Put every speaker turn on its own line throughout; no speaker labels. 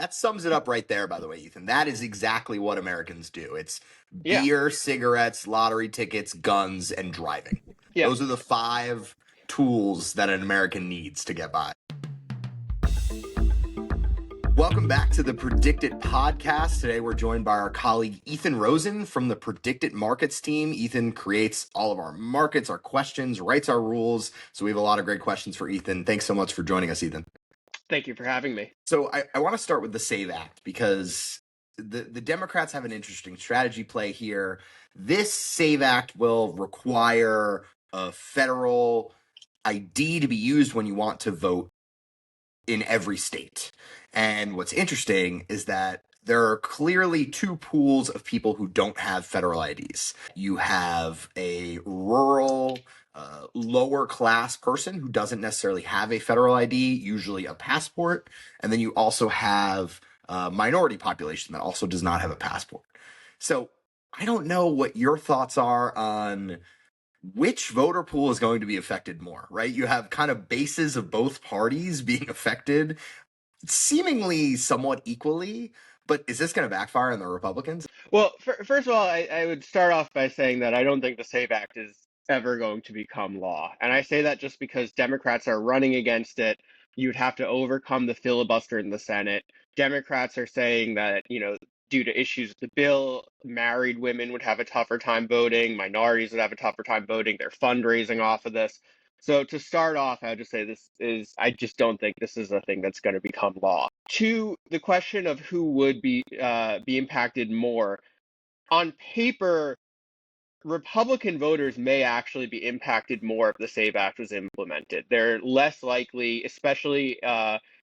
That sums it up right there, by the way, Ethan. That is exactly what Americans do. It's
Yeah,
beer, cigarettes, lottery tickets, guns, and driving.
yeah.
Those are the 5 tools that an American needs to get by. Welcome back to the PredictIt podcast. Today we're joined by our colleague Ethan Rosen from the PredictIt markets team. Ethan creates all of our markets, our questions, writes our rules. So we have a lot of great questions for Ethan. Thanks so much for joining us, Ethan.
Thank you for having me.
So I want to start with the SAVE Act because the Democrats have an interesting strategy play here. This SAVE Act will require a federal ID to be used when you want to vote in every state. And what's interesting is that there are clearly 2 pools of people who don't have federal IDs. You have a rural, lower class person who doesn't necessarily have a federal ID, usually a passport. And then you also have a minority population that also does not have a passport. So I don't know what your thoughts are on which voter pool is going to be affected more, right? You have kind of bases of both parties being affected seemingly somewhat equally, but is this going to backfire on the Republicans?
Well, first of all, I would start off by saying that I don't think the SAVE Act is ever going to become law. And I say that just because Democrats are running against it. You'd have to overcome the filibuster in the Senate. Democrats are saying that, due to issues with the bill, married women would have a tougher time voting, minorities would have a tougher time voting. They're fundraising off of this. So to start off, I would just say I just don't think this is a thing that's going to become law. To the question of who would be impacted more, on paper, Republican voters may actually be impacted more if the SAVE Act was implemented. They're less likely, especially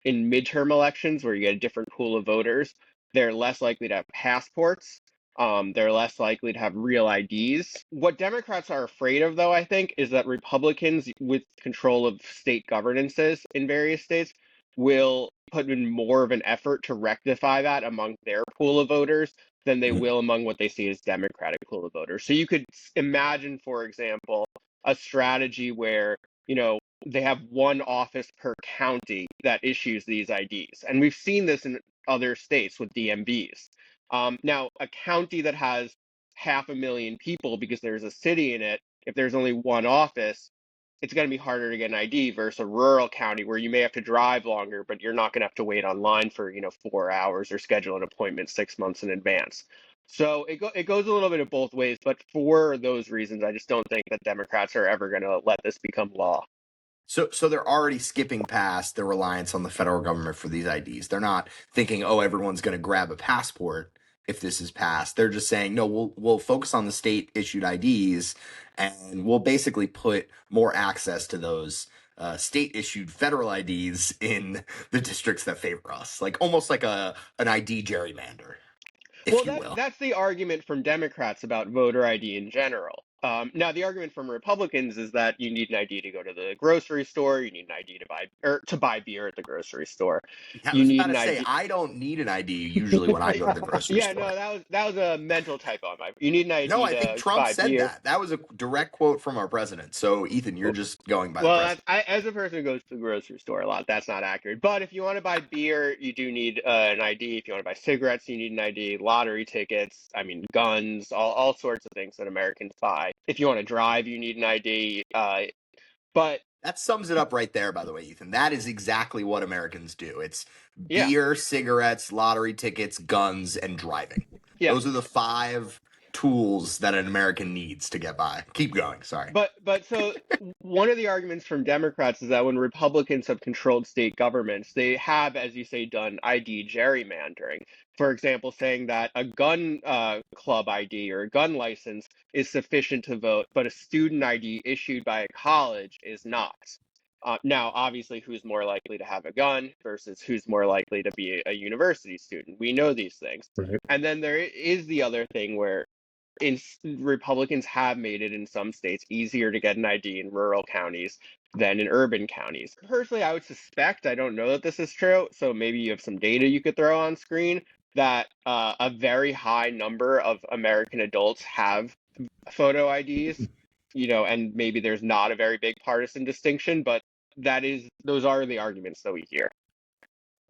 in midterm elections where you get a different pool of voters, they're less likely to have passports. They're less likely to have real IDs. What Democrats are afraid of, though, I think, is that Republicans with control of state governances in various states will put in more of an effort to rectify that among their pool of voters than they will among what they see as Democratic pool of voters. So you could imagine, for example, a strategy where, they have one office per county that issues these IDs. And we've seen this in other states with DMVs. Now, a county that has 500,000 people because there's a city in it, if there's only one office, it's going to be harder to get an ID versus a rural county where you may have to drive longer, but you're not going to have to wait online for, 4 hours or schedule an appointment 6 months in advance. So it goes a little bit of both ways, but for those reasons, I just don't think that Democrats are ever going to let this become law.
So they're already skipping past their reliance on the federal government for these IDs. They're not thinking, oh, everyone's going to grab a passport if this is passed. They're just saying, no, we'll focus on the state issued IDs, and we'll basically put more access to those state issued federal IDs in the districts that favor us, like almost like an ID gerrymander, if
Well,
you
that's
will.
that's the argument from Democrats about voter ID in general. Now, the argument from Republicans is that you need an ID to go to the grocery store. You need an ID to buy beer at the grocery store.
I
You
was
need
about
an
to say
ID.
I don't need an ID usually when I go to the grocery
Yeah,
store.
no, that was a mental typo on my. You need an
No,
ID
I think
to
Trump
buy
said
beer.
that. That was a direct quote from our president. So, Ethan, you're just going by the
Well,
president.
as a person who goes to the grocery store a lot, that's not accurate. But if you want to buy beer, you do need an ID. If you want to buy cigarettes, you need an ID. Lottery tickets, I mean, guns, all sorts of things that Americans buy. If you want to drive, you need an ID. But
That sums it up right there, by the way, Ethan. That is exactly what Americans do. It's
yeah,
beer, cigarettes, lottery tickets, guns, and driving.
yeah.
Those are the 5 tools that an American needs to get by. Keep going. Sorry.
But so one of the arguments from Democrats is that when Republicans have controlled state governments, they have, as you say, done ID gerrymandering. For example, saying that a gun club ID or a gun license is sufficient to vote, but a student ID issued by a college is not. Now, obviously, who's more likely to have a gun versus who's more likely to be a university student? We know these things.
Right.
And then there is the other thing where Republicans have made it in some states easier to get an ID in rural counties than in urban counties. Personally, I would suspect, I don't know that this is true, so maybe you have some data you could throw on screen, that a very high number of American adults have photo IDs, and maybe there's not a very big partisan distinction, but those are the arguments that we hear.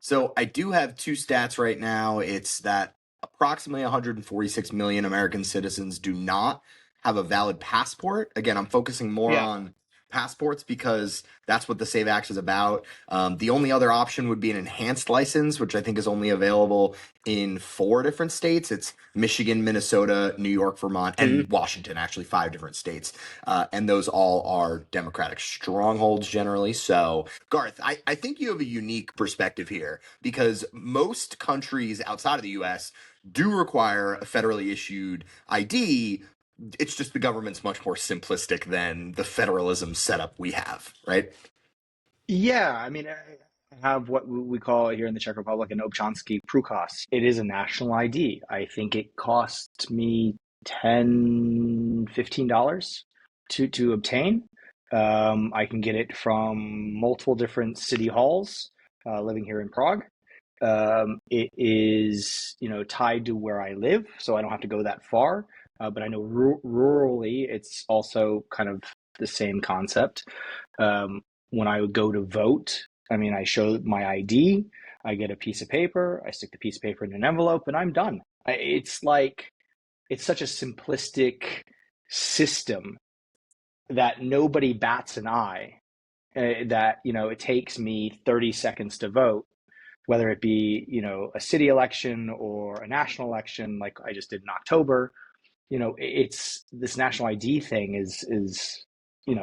So I do have two stats right now. It's that approximately 146 million American citizens do not have a valid passport. Again, I'm focusing more
Yeah.
on passports because that's what the Save Act is about. The only other option would be an enhanced license, which I think is only available in 4 different states. It's Michigan, Minnesota, New York, Vermont,
Mhm.
and Washington, actually 5 different states. And those all are Democratic strongholds generally. So, Garth, I think you have a unique perspective here because most countries outside of the US do require a federally issued ID. It's just the government's much more simplistic than the federalism setup we have, right?
Yeah, I mean, I have what we call here in the Czech Republic an občanský průkaz. It is a national ID. I think it cost me $10, $15 to obtain. I can get it from multiple different city halls, living here in Prague. It is, tied to where I live, so I don't have to go that far. But I know rurally, it's also kind of the same concept. When I would go to vote, I mean, I show my ID, I get a piece of paper, I stick the piece of paper in an envelope, and I'm done. It's like, it's such a simplistic system that nobody bats an eye. That, it takes me 30 seconds to vote, whether it be, a city election or a national election like I just did in October. It's this national ID thing is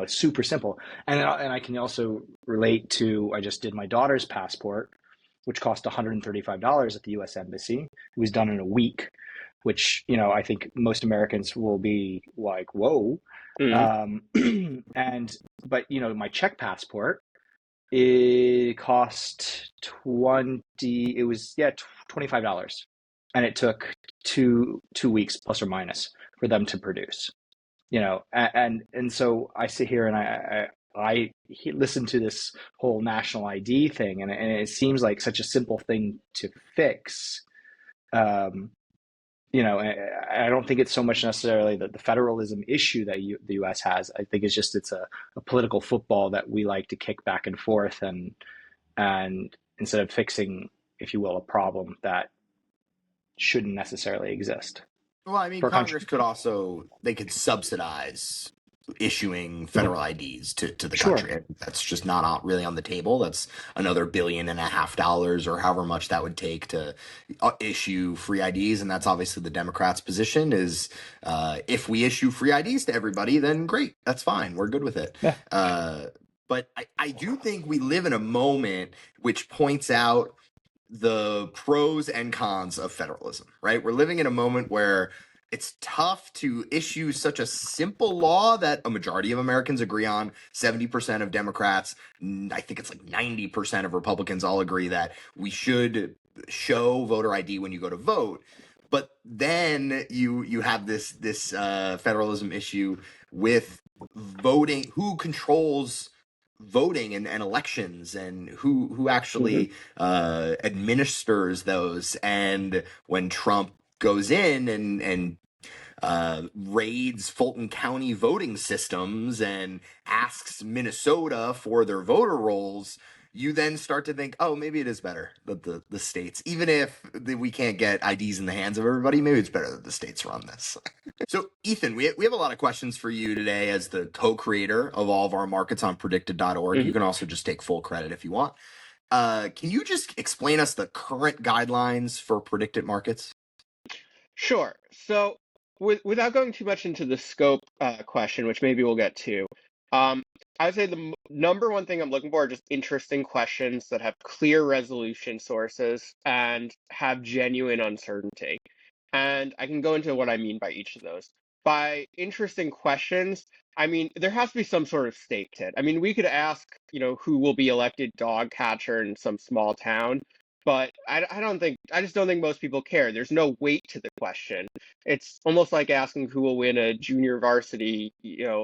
super simple. And I can also relate to, I just did my daughter's passport, which cost $135 at the U.S. Embassy. It was done in a week, which I think most Americans will be like, whoa.
Mhm.
Um, but my Czech passport, it cost 20. It was, yeah, $25, and it took two weeks plus or minus for them to produce. And so I sit here and I listen to this whole national ID thing, and it seems like such a simple thing to fix. Um, I don't think it's so much necessarily the federalism issue that the U.S. has. I think it's a political football that we like to kick back and forth, and instead of fixing, if you will, a problem that shouldn't necessarily exist
Well, I mean,
for a country.
Congress could also they could subsidize issuing federal IDs to the
Sure.
country. That's just not really on the table. That's another $1.5 billion or however much that would take to issue free IDs, and that's obviously the Democrats' position is if we issue free IDs to everybody, then great, that's fine, we're good with it.
Yeah.
But I do think we live in a moment which points out the pros and cons of federalism, right? We're living in a moment where it's tough to issue such a simple law that a majority of Americans agree on. 70% of Democrats, I think it's like 90% of Republicans all agree that we should show voter ID when you go to vote. But then you have this federalism issue with voting, who controls voting and elections and who
Mm-hmm.
actually administers those. And when Trump goes in and raids Fulton County voting systems and asks Minnesota for their voter rolls, you then start to think, oh, maybe it is better that the states, even if we can't get IDs in the hands of everybody, maybe it's better that the states run this. So, Ethan, we have a lot of questions for you today as the co-creator of all of our markets on PredictIt.org. You
Mhm.
can also just take full credit if you want. Can you just explain us the current guidelines for predicted markets?
Sure. So, without going too much into the scope question, which maybe we'll get to, um, I would say the number one thing I'm looking for are just interesting questions that have clear resolution sources and have genuine uncertainty. And I can go into what I mean by each of those. By interesting questions, I mean there has to be some sort of stake to it. I mean, we could ask, who will be elected dog catcher in some small town, but I just don't think most people care. There's no weight to the question. It's almost like asking who will win a junior varsity,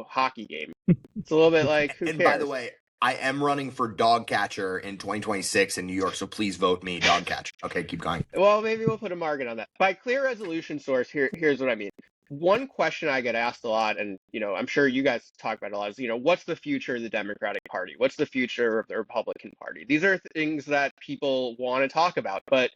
hockey game. It's a little bit like, who
And by the
cares?
way, I am running for dog catcher in 2026 in New York, so please vote me dog catcher. Okay, keep going.
Well, maybe we'll put a market on that. By clear resolution source, here's what I mean. one question I get asked a lot, and I'm sure you guys talk about it a lot, is what's the future of the Democratic Party? What's the future of the Republican Party? These are things that people want to talk about, but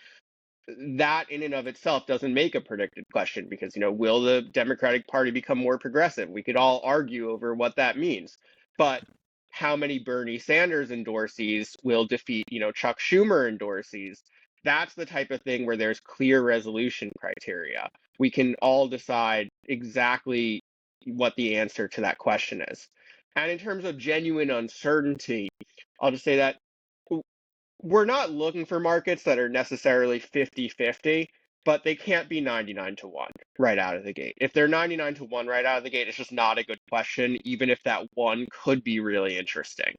that in and of itself doesn't make a predicted question, because will the Democratic Party become more progressive? We could all argue over what that means, but how many Bernie Sanders endorsees will defeat Chuck Schumer endorsees? That's the type of thing where there's clear resolution criteria. We can all decide exactly what the answer to that question is. And in terms of genuine uncertainty, I'll just say that we're not looking for markets that are necessarily 50-50, but they can't be 99 to 1 right out of the gate. If they're 99 to 1 right out of the gate, it's just not a good question, even if that one could be really interesting.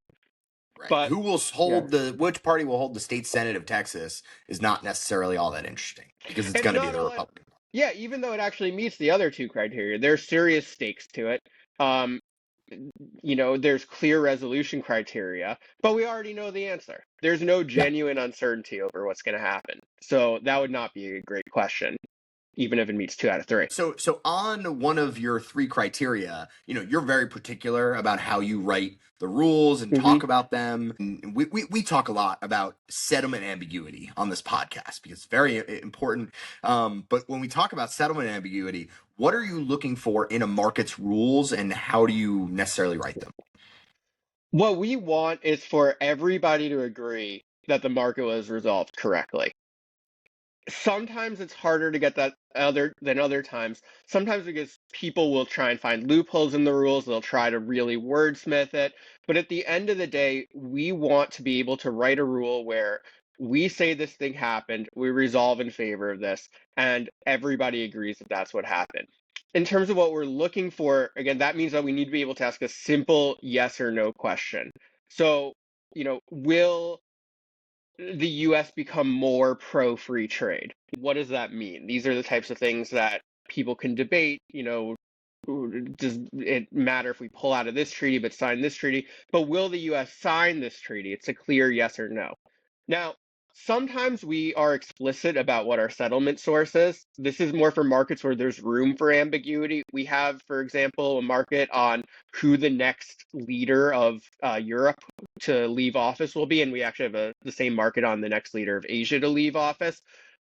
Right.
But
Who will hold which party will hold the state Senate of Texas is not necessarily all that interesting, because it's going to be the Republican.
Yeah, even though it actually meets the other two criteria, there's serious stakes to it. There's clear resolution criteria, but we already know the answer. There's no genuine uncertainty over what's going to happen. So that would not be a great question, even if it meets 2 out of 3.
So on one of your 3 criteria, you're very particular about how you write the rules and talk about them. And we talk a lot about settlement ambiguity on this podcast because it's very important. But when we talk about settlement ambiguity, what are you looking for in a market's rules, and how do you necessarily write them?
What we want is for everybody to agree that the market was resolved correctly. Sometimes it's harder to get that than other times. Sometimes because people will try and find loopholes in the rules, they'll try to really wordsmith it. But at the end of the day, we want to be able to write a rule where we say this thing happened, we resolve in favor of this, and everybody agrees that that's what happened. In terms of what we're looking for, again, that means that we need to be able to ask a simple yes or no question. So, will the US become more pro-free trade? What does that mean? These are the types of things that people can debate. Does it matter if we pull out of this treaty but sign this treaty? But will the US sign this treaty? It's a clear yes or no. Now, sometimes we are explicit about what our settlement source is. This is more for markets where there's room for ambiguity. We have, for example, a market on who the next leader of Europe to leave office will be, and we actually have the same market on the next leader of Asia to leave office.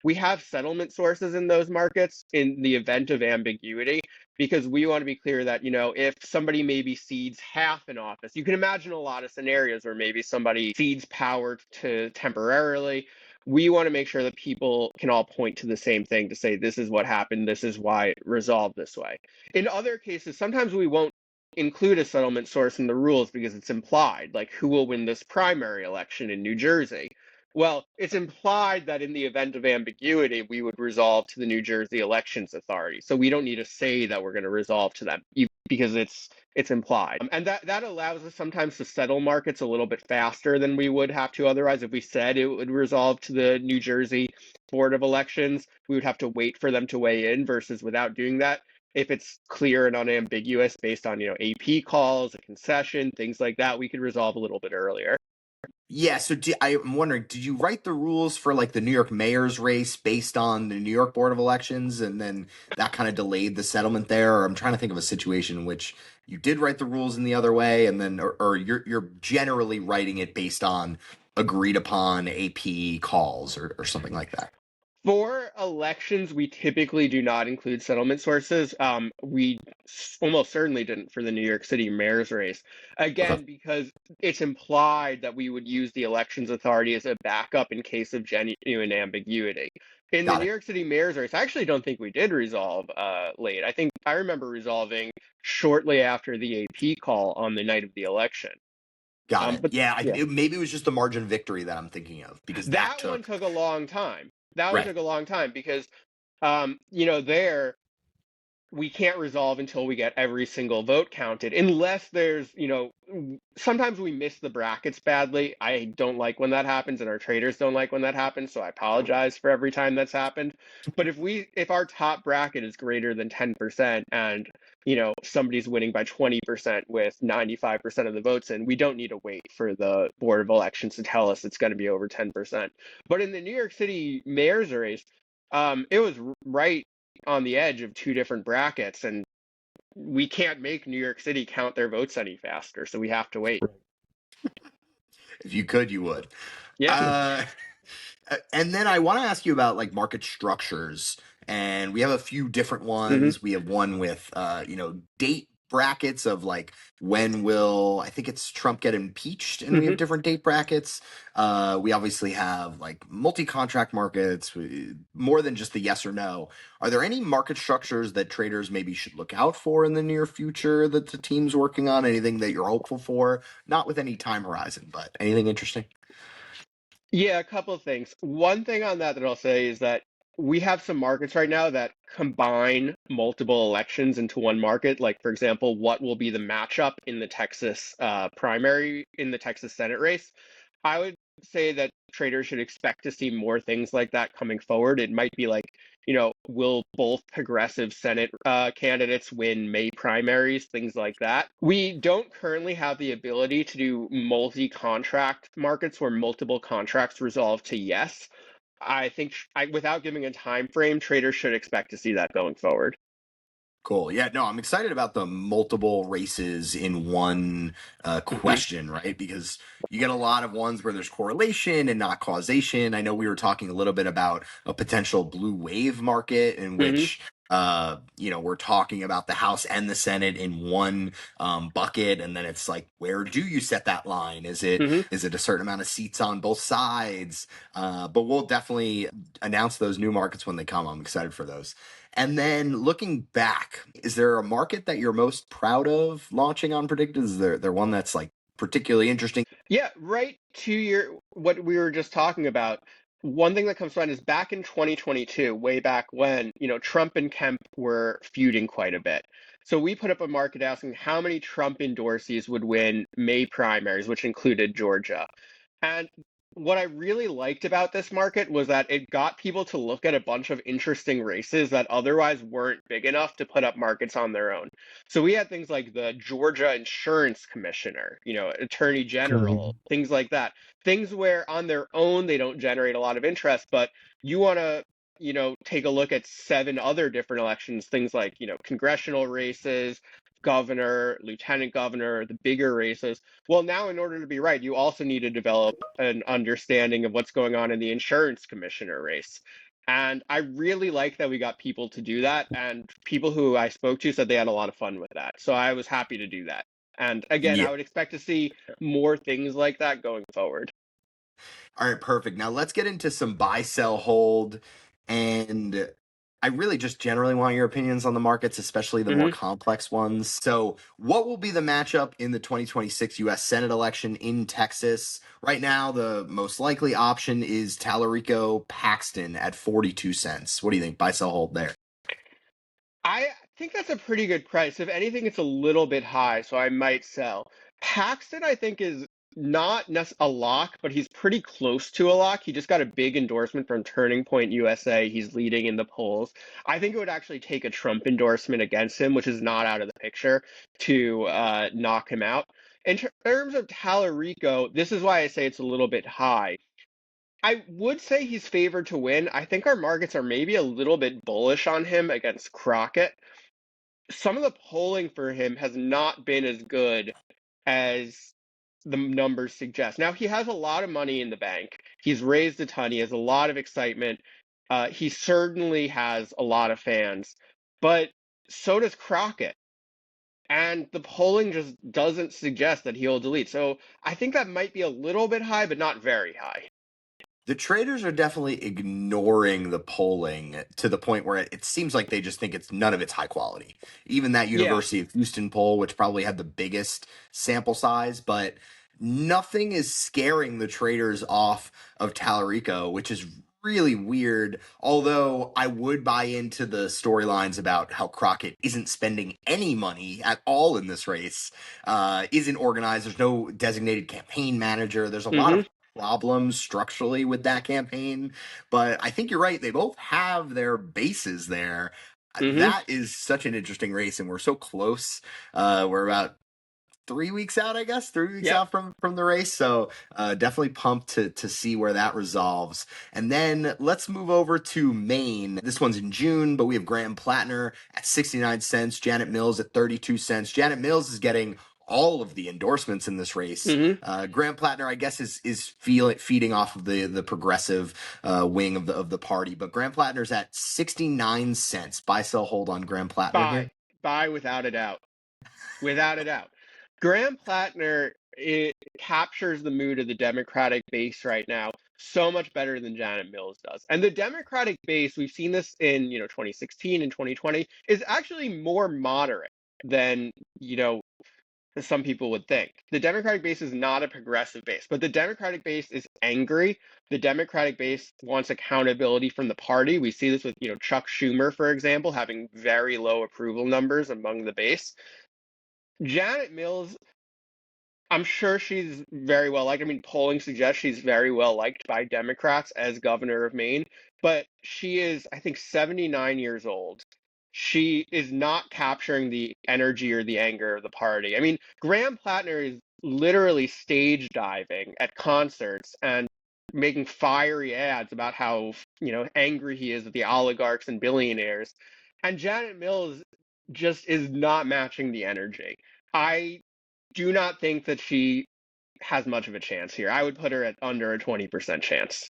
We have settlement sources in those markets in the event of ambiguity, because we want to be clear that, if somebody maybe cedes half an office, you can imagine a lot of scenarios where maybe somebody cedes power to temporarily. We want to make sure that people can all point to the same thing to say, this is what happened, this is why it resolved this way. In other cases, sometimes we won't include a settlement source in the rules because it's implied, like who will win this primary election in New Jersey. Well, it's implied that in the event of ambiguity, we would resolve to the New Jersey Elections Authority. So we don't need to say that we're going to resolve to them because it's implied. And that allows us sometimes to settle markets a little bit faster than we would have to otherwise. If we said it would resolve to the New Jersey Board of Elections, we would have to wait for them to weigh in, versus without doing that, if it's clear and unambiguous based on, AP calls, a concession, things like that, we could resolve a little bit earlier.
Yeah, so I'm wondering, did you write the rules for like the New York mayor's race based on the New York Board of Elections, and then that kind of delayed the settlement there? Or I'm trying to think of a situation in which you did write the rules in the other way, and then or you're generally writing it based on agreed upon AP calls or something like that.
For elections, we typically do not include settlement sources. We almost certainly didn't for the New York City mayor's race. Again, because it's implied that we would use the elections authority as a backup in case of genuine ambiguity. In the New York City mayor's race, I actually don't think we did resolve late. I think I remember resolving shortly after the AP call on the night of the election.
Got it. But, maybe it was just the margin of victory that I'm thinking of, because that
one took a long time. That one took a long time because, there we can't resolve until we get every single vote counted, unless there's, sometimes we miss the brackets badly. I don't like when that happens, and our traders don't like when that happens, so I apologize for every time that's happened. But if our top bracket is greater than 10% and, somebody's winning by 20% with 95% of the votes in, we don't need to wait for the Board of Elections to tell us it's going to be over 10%. But in the New York City mayor's race, it was right on the edge of two different brackets, and we can't make New York City count their votes any faster, so we have to wait.
If you could, you would.
Yeah.
And then I want to ask you about like market structures, and we have a few different ones. We have one with date brackets of like when will I think it's Trump get impeached, and we have different date brackets. We obviously have like multi-contract markets, more than just the yes or no. Are there any market structures that traders maybe should look out for in the near future that the team's working on? Anything that you're hopeful for? Not with any time horizon, but anything interesting?
Yeah, a couple of things. One thing on that I'll say is that we have some markets right now that combine multiple elections into one market. Like, for example, what will be the matchup in the Texas primary in the Texas Senate race? I would say that traders should expect to see more things like that coming forward. It might be like, will both progressive Senate candidates win May primaries, things like that. We don't currently have the ability to do multi-contract markets where multiple contracts resolve to yes. I think without giving a time frame, traders should expect to see that going forward.
Cool. Yeah, no, I'm excited about the multiple races in one question, right? Because you get a lot of ones where there's correlation and not causation. I know we were talking a little bit about a potential blue wave market in which, we're talking about the House and the Senate in one bucket, and then it's like, where do you set that line? Is it a certain amount of seats on both sides? But we'll definitely announce those new markets when they come. I'm excited for those. And then looking back, is there a market that you're most proud of launching on PredictIt? Is there one that's like particularly interesting?
Yeah, right to what we were just talking about. One thing that comes to mind is back in 2022, way back when, Trump and Kemp were feuding quite a bit. So we put up a market asking how many Trump endorsees would win May primaries, which included Georgia. And what I really liked about this market was that it got people to look at a bunch of interesting races that otherwise weren't big enough to put up markets on their own. So we had things like the Georgia Insurance Commissioner, Attorney General, things like that. Things where on their own they don't generate a lot of interest, but you want to, take a look at 7 other different elections, things like, congressional races, governor, lieutenant governor, the bigger races. Well, now in order to be right, you also need to develop an understanding of what's going on in the insurance commissioner race. And I really like that we got people to do that. And people who I spoke to said they had a lot of fun with that. So I was happy to do that. And again,
Yeah.
I would expect to see more things like that going forward.
All right, perfect. Now let's get into some buy, sell, hold. And I really just generally want your opinions on the markets, especially the more complex ones. So, what will be the matchup in the 2026 U.S. Senate election in Texas? Right now, the most likely option is Tallarico Paxton at 42 cents. What do you think? Buy, sell, hold there.
I think that's a pretty good price. If anything, it's a little bit high, so I might sell. Paxton, I think, is not a lock, but he's pretty close to a lock. He just got a big endorsement from Turning Point USA. He's leading in the polls. I think it would actually take a Trump endorsement against him, which is not out of the picture, to knock him out. In terms of Tallarico, this is why I say it's a little bit high. I would say he's favored to win. I think our markets are maybe a little bit bullish on him against Crockett. Some of the polling for him has not been as good as the numbers suggest. Now, he has a lot of money in the bank. He's raised a ton. He has a lot of excitement. He certainly has a lot of fans, but so does Crockett. And the polling just doesn't suggest that he'll delete. So I think that might be a little bit high, but not very high.
The traders are definitely ignoring the polling to the point where it seems like they just think none of it's high quality. Even that
Yeah.
University of Houston poll, which probably had the biggest sample size, but nothing is scaring the traders off of Tallarico, which is really weird. Although I would buy into the storylines about how Crockett isn't spending any money at all in this race, isn't organized. There's no designated campaign manager. There's a lot of problems structurally with that campaign, but I think you're right. They both have their bases there. That is such an interesting race, and we're so close. We're about 3 weeks out, I guess, 3 weeks
Yep.
out from the race. So definitely pumped to see where that resolves. And then let's move over to Maine. This one's in June, but we have Graham Plattner at 69 cents, Janet Mills at 32 cents. Janet Mills is getting all of the endorsements in this race. Graham Plattner, I guess, is feeding off of the progressive wing of the party. But Graham Plattner's at 69 cents. Buy, sell, hold on Graham Plattner here.
Buy without a doubt. Without a doubt. Graham Plattner, it captures the mood of the Democratic base right now so much better than Janet Mills does. And the Democratic base, we've seen this in 2016 and 2020, is actually more moderate than some people would think. The Democratic base is not a progressive base, but the Democratic base is angry. The Democratic base wants accountability from the party. We see this with Chuck Schumer, for example, having very low approval numbers among the base. Janet Mills, I'm sure she's very well liked. I mean, polling suggests she's very well liked by Democrats as governor of Maine, but she is, I think, 79 years old. She is not capturing the energy or the anger of the party. I mean, Graham Plattner is literally stage diving at concerts and making fiery ads about how, angry he is at the oligarchs and billionaires. And Janet Mills just is not matching the energy. I do not think that she has much of a chance here. I would put her at under a 20% chance.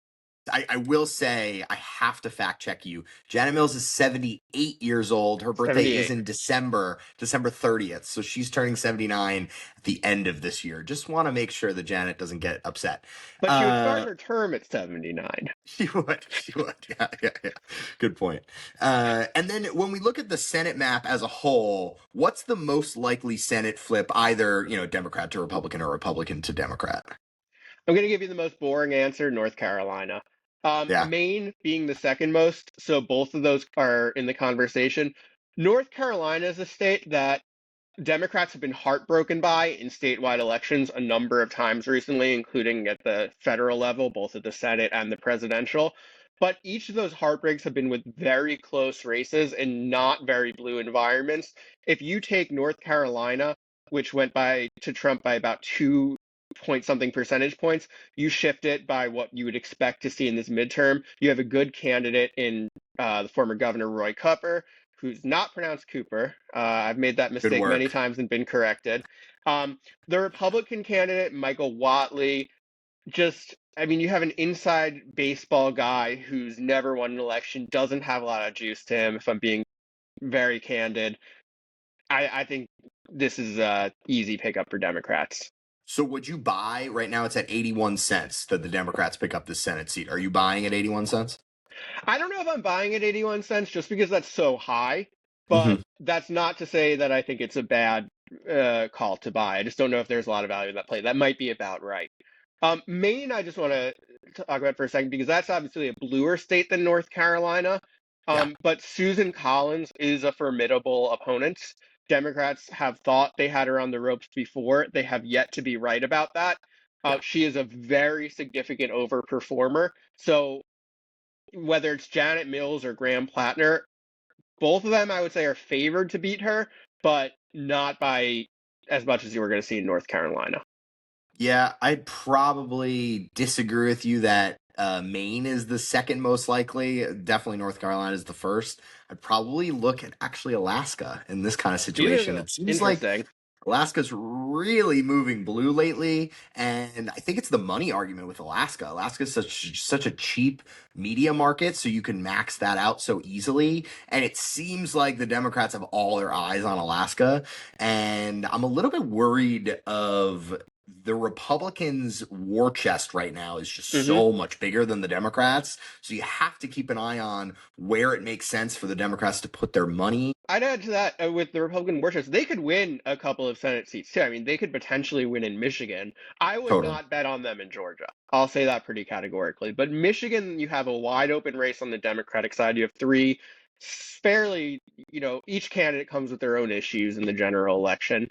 I will say, I have to fact check you. Janet Mills is 78 years old. Her birthday
78.
is in December 30th. So she's turning 79 at the end of this year. Just want to make sure that Janet doesn't get upset.
But she would start her term at 79.
She would. Yeah. Good point. And then when we look at the Senate map as a whole, what's the most likely Senate flip, either, Democrat to Republican or Republican to Democrat?
I'm going to give you the most boring answer, North Carolina.
Yeah.
Maine being the second most, so both of those are in the conversation. North Carolina is a state that Democrats have been heartbroken by in statewide elections a number of times recently, including at the federal level, both at the Senate and the presidential. But each of those heartbreaks have been with very close races and not very blue environments. If you take North Carolina, which went to Trump by about 2 point something percentage points, you shift it by what you would expect to see in this midterm. You have a good candidate in the former governor Roy Cooper, who's not pronounced Cooper. I've made that mistake many times and been corrected. The Republican candidate, Michael Whatley, you have an inside baseball guy who's never won an election, doesn't have a lot of juice to him, if I'm being very candid. I think this is an easy pickup for Democrats.
So would you buy, right now it's at 81 cents that the Democrats pick up the Senate seat. Are you buying at 81 cents?
I don't know if I'm buying at 81 cents just because that's so high, but that's not to say that I think it's a bad call to buy. I just don't know if there's a lot of value in that play. That might be about right. Maine, I just want to talk about for a second because that's obviously a bluer state than North Carolina. But Susan Collins is a formidable opponent. Democrats have thought they had her on the ropes before. They have yet to be right about that. She is a very significant overperformer. So whether it's Janet Mills or Graham Plattner, both of them I would say are favored to beat her, but not by as much as you were going to see in North Carolina.
Yeah, I'd probably disagree with you that Maine is the second most likely. Definitely North Carolina is the first. I'd probably look at actually Alaska in this kind of situation. It seems like Alaska's really moving blue lately, and I think it's the money argument with Alaska. Alaska's such a cheap media market, so you can max that out so easily, and it seems like the Democrats have all their eyes on Alaska, and I'm a little bit worried of the Republicans' war chest right now is just so much bigger than the Democrats. So you have to keep an eye on where it makes sense for the Democrats to put their money.
I'd add to that with the Republican war chest, they could win a couple of Senate seats too. I mean, they could potentially win in Michigan. I would not bet on them in Georgia. I'll say that pretty categorically. But Michigan, you have a wide open race on the Democratic side. You have three fairly, each candidate comes with their own issues in the general election.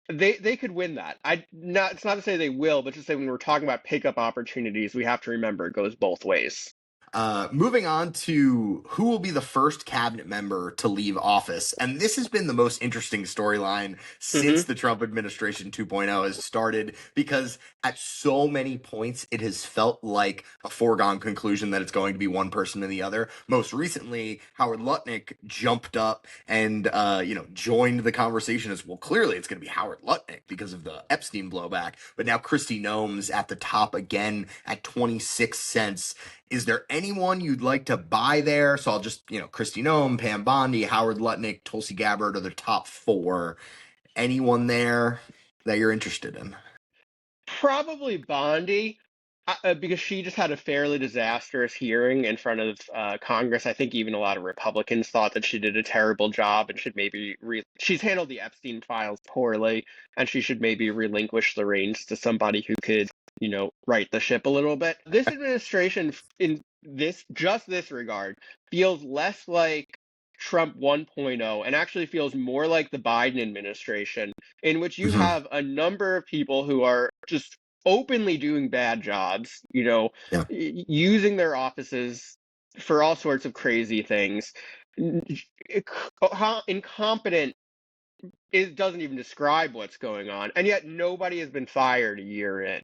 They could win that. It's not to say they will, but to say when we're talking about pickup opportunities, we have to remember it goes both ways.
Moving on to who will be the first cabinet member to leave office. And this has been the most interesting storyline since the Trump administration 2.0 has started, because at so many points it has felt like a foregone conclusion that it's going to be one person or the other. Most recently, Howard Lutnick jumped up and joined the conversation as, well, clearly it's going to be Howard Lutnick because of the Epstein blowback. But now Kristi Noem's at the top again at 26 cents. Is there anyone you'd like to buy there? So I'll just, Kristi Noem, Pam Bondi, Howard Lutnick, Tulsi Gabbard are the top four. Anyone there that you're interested in?
Probably Bondi, because she just had a fairly disastrous hearing in front of Congress. I think even a lot of Republicans thought that she did a terrible job and should maybe she's handled the Epstein files poorly, and she should maybe relinquish the reins to somebody who could, right the ship a little bit. This administration, in this regard, feels less like Trump 1.0 and actually feels more like the Biden administration, in which you have a number of people who are just openly doing bad jobs, using their offices for all sorts of crazy things. Incompetent, it doesn't even describe what's going on, and yet nobody has been fired a year in.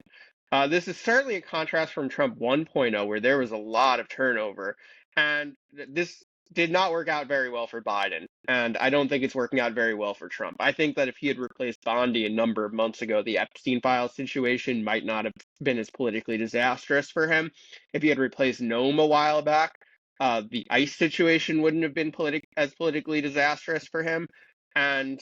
This is certainly a contrast from Trump 1.0, where there was a lot of turnover, and this did not work out very well for Biden, and I don't think it's working out very well for Trump. I think that if he had replaced Bondi a number of months ago, the Epstein files situation might not have been as politically disastrous for him. If he had replaced Noem a while back, the ICE situation wouldn't have been as politically disastrous for him. And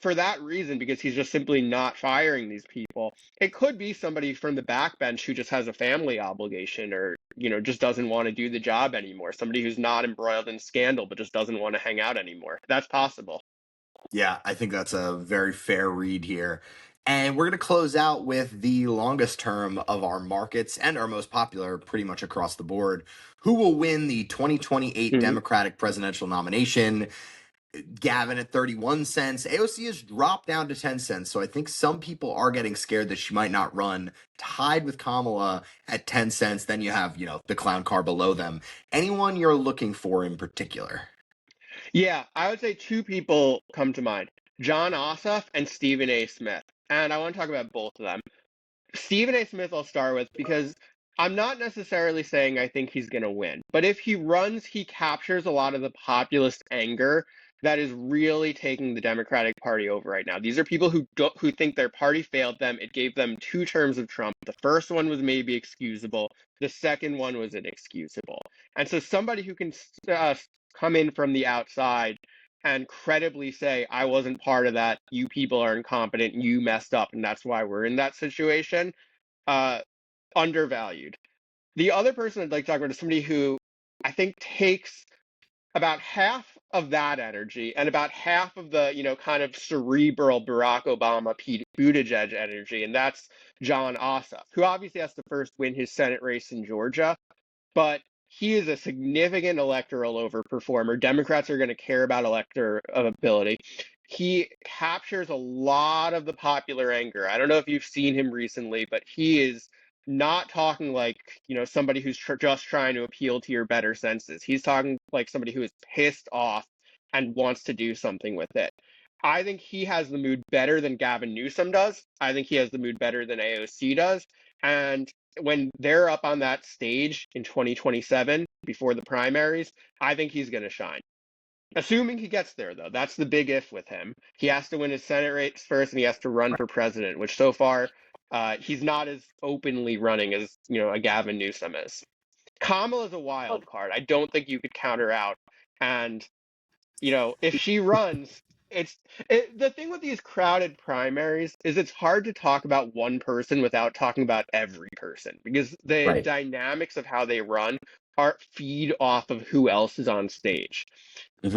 for that reason, because he's just simply not firing these people, it could be somebody from the backbench who just has a family obligation, or, just doesn't want to do the job anymore. Somebody who's not embroiled in scandal, but just doesn't want to hang out anymore. That's possible.
Yeah, I think that's a very fair read here. And we're going to close out with the longest term of our markets and our most popular pretty much across the board. Who will win the 2028 Democratic presidential nomination? Gavin at 31 cents. AOC has dropped down to 10 cents. So I think some people are getting scared that she might not run. Tied with Kamala at 10 cents. Then you have, the clown car below them. Anyone you're looking for in particular?
Yeah, I would say two people come to mind: Jon Ossoff and Stephen A. Smith. And I want to talk about both of them. Stephen A. Smith I'll start with, because I'm not necessarily saying I think he's going to win, but if he runs, he captures a lot of the populist anger that is really taking the Democratic Party over right now. These are people who think their party failed them. It gave them 2 terms of Trump. The first one was maybe excusable. The second one was inexcusable. And so somebody who can come in from the outside and credibly say, I wasn't part of that, you people are incompetent, you messed up, and that's why we're in that situation, undervalued. The other person I'd like to talk about is somebody who I think takes about half of that energy and about half of the, kind of cerebral Barack Obama, Pete Buttigieg energy, and that's Jon Ossoff, who obviously has to first win his Senate race in Georgia, but he is a significant electoral overperformer. Democrats are going to care about electorability. He captures a lot of the popular anger. I don't know if you've seen him recently, but he is not talking like, somebody who's just trying to appeal to your better senses. He's talking like somebody who is pissed off and wants to do something with it. I think he has the mood better than Gavin Newsom does. I think he has the mood better than AOC does. And when they're up on that stage in 2027 before the primaries, I think he's going to shine. Assuming he gets there, though, that's the big if with him. He has to win his Senate race first, and he has to run for president, which so far he's not as openly running as a Gavin Newsom is. Kamala's a wild card. I don't think you could count her out. And if she runs, the thing with these crowded primaries is it's hard to talk about one person without talking about every person, because the dynamics of how they run feed off of who else is on stage.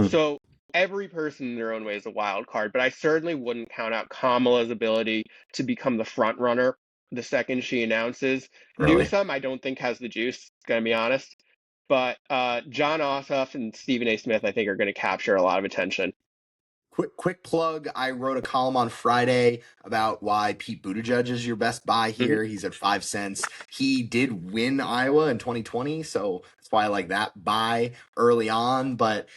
So every person in their own way is a wild card, but I certainly wouldn't count out Kamala's ability to become the front runner the second she announces.
Really?
Newsom, I don't think has the juice, gonna be honest. But Jon Ossoff and Stephen A. Smith, I think, are going to capture a lot of attention.
Quick plug. I wrote a column on Friday about why Pete Buttigieg is your best buy here. He's at 5 cents. He did win Iowa in 2020, so that's why I like that buy early on. But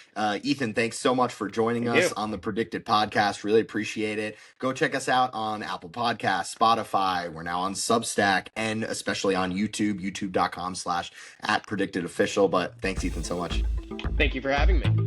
Ethan, thanks so much for joining
Thank
us
you.
on the PredictIt podcast. Really appreciate it. Go check us out on Apple Podcasts, Spotify. We're now on Substack, and especially on YouTube, youtube.com/@PredictItOfficial. But thanks, Ethan, so much.
Thank you for having me.